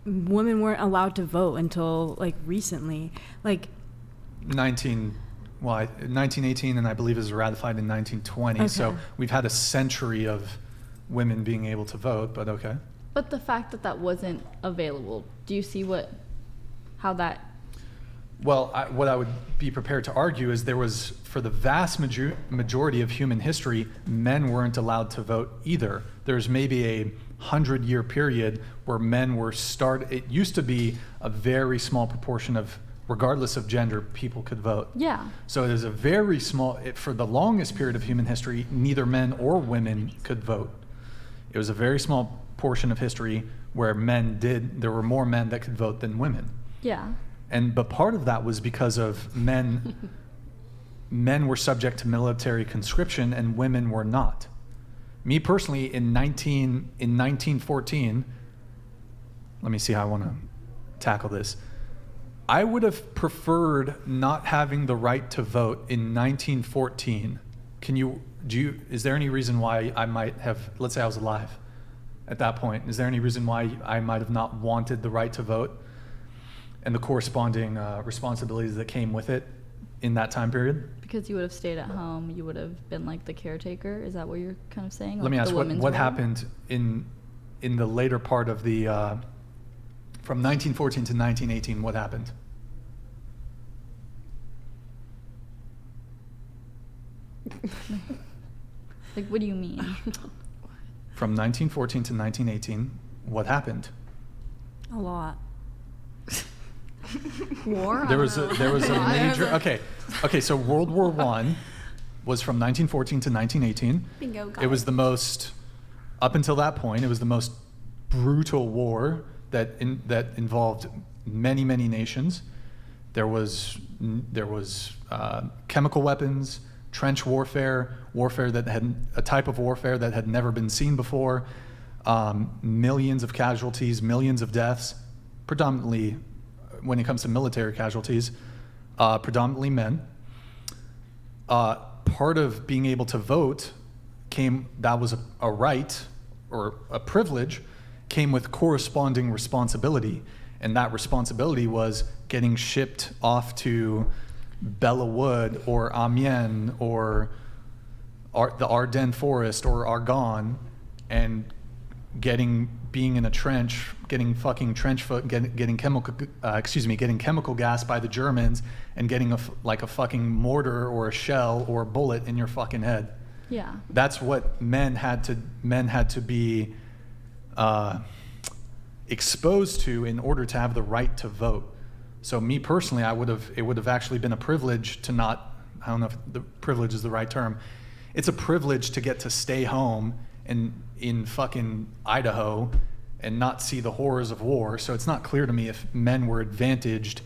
women weren't allowed to vote until like recently. Like 1918, and I believe it was ratified in 1920. Okay. So we've had a century of women being able to vote, but okay. But the fact that that wasn't available, do you see how that? Well, what I would be prepared to argue is there was, for the vast majority of human history, men weren't allowed to vote either. There's maybe a 100-year period where men were it used to be a very small proportion of, regardless of gender, people could vote. Yeah. So there's a very small, for the longest period of human history, neither men or women could vote. It was a very small portion of history where there were more men that could vote than women. Yeah. But part of that was because of men were subject to military conscription and women were not. Me personally, in 1914, let me see how I want to tackle this. I would have preferred not having the right to vote in 1914. Is there any reason why I might have, let's say I was alive at that point, is there any reason why I might have not wanted the right to vote and the corresponding responsibilities that came with it in that time period? Because you would have stayed at home, you would have been like the caretaker. Is that what you're kind of saying? Let me ask, what happened in the later part of the, from 1914 to 1918, what happened? Like, what do you mean? From 1914 to 1918, what happened? a lot. War? There was a major. Okay. So World War I was from 1914 to 1918. Bingo, got It was the most, up until that point, it was the most brutal war that involved many nations. There was chemical weapons, trench warfare that had a type of warfare that had never been seen before. Millions of casualties, millions of deaths, predominantly when it comes to military casualties, predominantly men. Part of being able to vote that was a right or a privilege, came with corresponding responsibility. And that responsibility was getting shipped off to Bella Wood or Amiens or the Ardennes forest or Argonne and being in a trench, getting fucking trench foot, getting chemical gas by the Germans and getting a fucking mortar or a shell or a bullet in your fucking head. Yeah. That's what men had to be exposed to in order to have the right to vote. So me personally, it would have actually been a privilege to not, I don't know if the privilege is the right term. It's a privilege to get to stay home in fucking Idaho and not see the horrors of war. So it's not clear to me if men were advantaged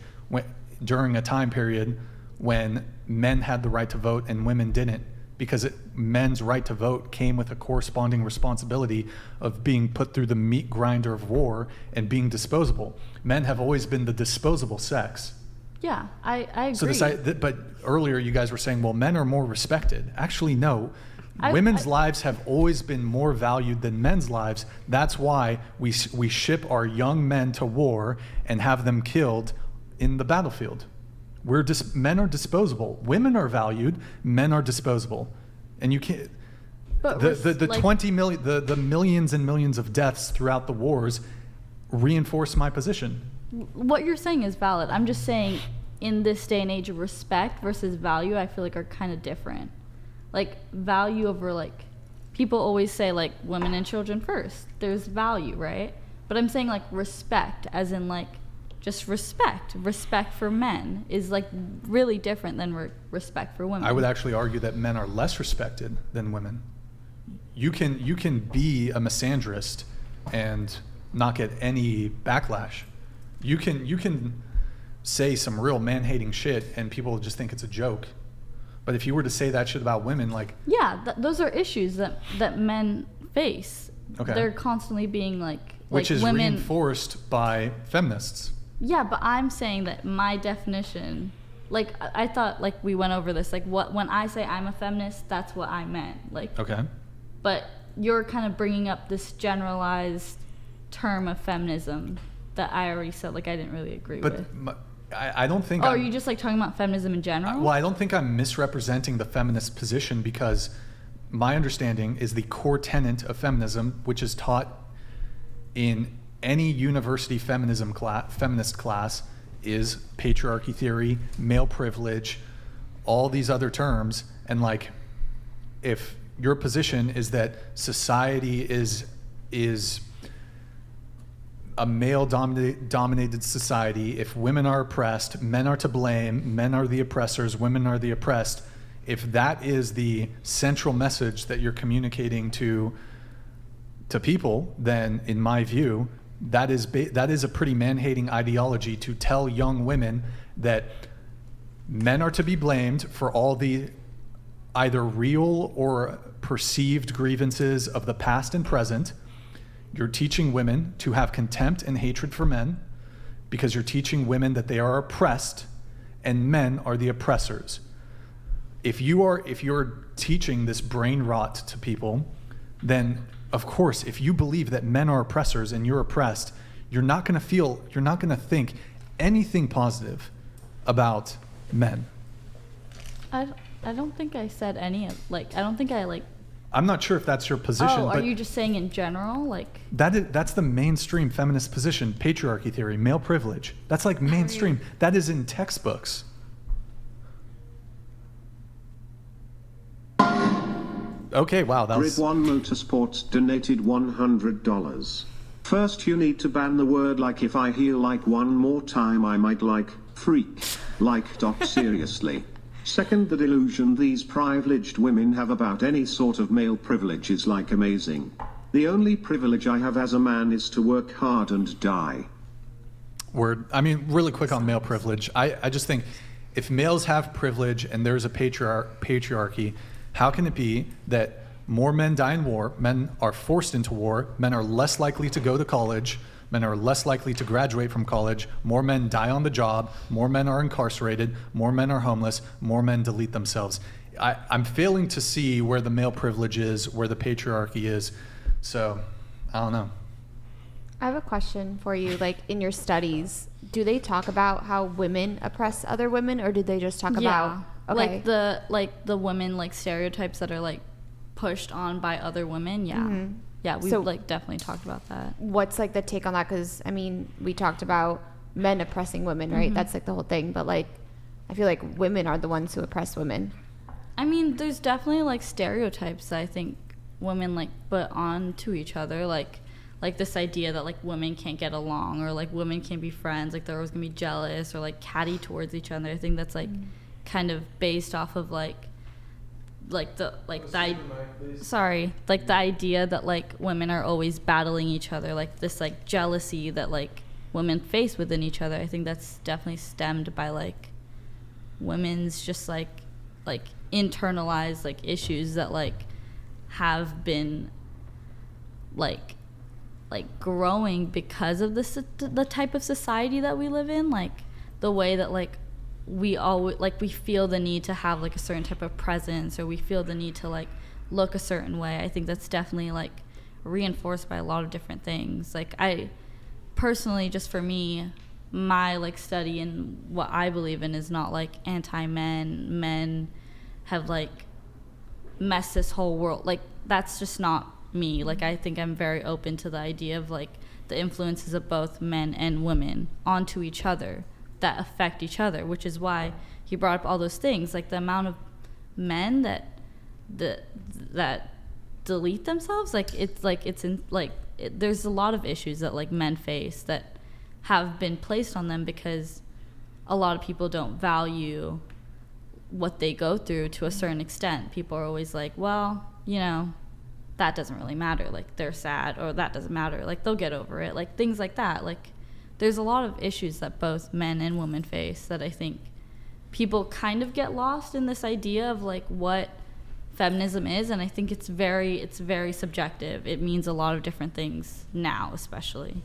during a time period when men had the right to vote and women didn't, because men's right to vote came with a corresponding responsibility of being put through the meat grinder of war and being disposable. Men have always been the disposable sex. Yeah, I agree. So but earlier you guys were saying, well, men are more respected. Actually, no. Women's lives have always been more valued than men's lives. That's why we ship our young men to war and have them killed in the battlefield. Men are disposable. Women are valued. Men are disposable, and you can't. But The 20 million, the millions and millions of deaths throughout the wars reinforce my position. What you're saying is valid. I'm just saying, in this day and age, respect versus value, I feel like are kind of different. Like value over like, people always say like women and children first. There's value, right? But I'm saying like respect, as in like just respect. Respect for men is like really different than respect for women. I would actually argue that men are less respected than women. You can be a misandrist and not get any backlash. You can say some real man-hating shit and people just think it's a joke. But if you were to say that shit about women, like... Yeah, those are issues that men face. Okay. They're constantly being which is women, reinforced by feminists. Yeah, but I'm saying that my definition, like I thought like we went over this, like when I say I'm a feminist, that's what I meant. Like, okay. But you're kind of bringing up this generalized term of feminism that I already said like I didn't really agree But with. I don't think Oh, are I'm- you just like talking about feminism in general? Well, I don't think I'm misrepresenting the feminist position, because my understanding is the core tenet of feminism, which is taught in any university feminist class, is patriarchy theory, male privilege, all these other terms. And like, if your position is that society is a male dominated society, if women are oppressed, men are to blame, men are the oppressors, women are the oppressed, if that is the central message that you're communicating to people, then in my view, that is a pretty man-hating ideology, to tell young women that men are to be blamed for all the either real or perceived grievances of the past and present. You're teaching women to have contempt and hatred for men, because you're teaching women that they are oppressed and men are the oppressors. If you're teaching this brain rot to people, then of course, if you believe that men are oppressors and you're oppressed, you're not going to think anything positive about men. I don't think I said any of, like, I don't think I like. I'm not sure if that's your position, Oh, are but you just saying in general? Like, that's the mainstream feminist position: patriarchy theory, male privilege. That's like mainstream. That is in textbooks. Okay, wow, that was... Grid One Motorsports donated $100. First, you need to ban the word like. If I hear like one more time, I might like freak. Like Doc, seriously. Second, the delusion these privileged women have about any sort of male privilege is like amazing. The only privilege I have as a man is to work hard and die. Word. I mean, really quick on male privilege. I just think if males have privilege and there's a patriarchy, how can it be that more men die in war, men are forced into war, men are less likely to go to college, men are less likely to graduate from college, more men die on the job, more men are incarcerated, more men are homeless, more men delete themselves? I'm failing to see where the male privilege is, where the patriarchy is. So, I don't know. I have a question for you. Like, in your studies, do they talk about how women oppress other women, or do they just talk about okay, like the women like stereotypes that are like pushed on by other women? Yeah. Yeah, we've So- like definitely talked about that. what's like the take on that? Because I mean, we talked about men oppressing women, right? That's like the whole thing. But like, I feel like women are the ones who oppress women. I mean, there's definitely like stereotypes that I think women like put on to each other, like this idea that like women can't get along, or like women can't be friends, like they're always gonna be jealous or like catty towards each other. I think that's like kind of based off of the idea that like women are always battling each other, like this like jealousy that like women face within each other. I think that's definitely stemmed by like women's just like internalized like issues that like have been like growing because of the type of society that we live in, like the way that like we always like we feel the need to have like a certain type of presence, or we feel the need to like look a certain way. I think that's definitely like reinforced by a lot of different things. Like I personally, just for me, my like study and what I believe in is not like men have like messed this whole world. Like that's just not me. Like I think I'm very open to the idea of like the influences of both men and women onto each other that affect each other, which is why he brought up all those things, like the amount of men that delete themselves. There's a lot of issues that like men face that have been placed on them because a lot of people don't value what they go through to a certain extent. People are always like, well, you know, that doesn't really matter, like they're sad, or that doesn't matter, like they'll get over it, like things like that. Like there's a lot of issues that both men and women face that I think people kind of get lost in this idea of like what feminism is, and I think it's very subjective. It means a lot of different things now, especially.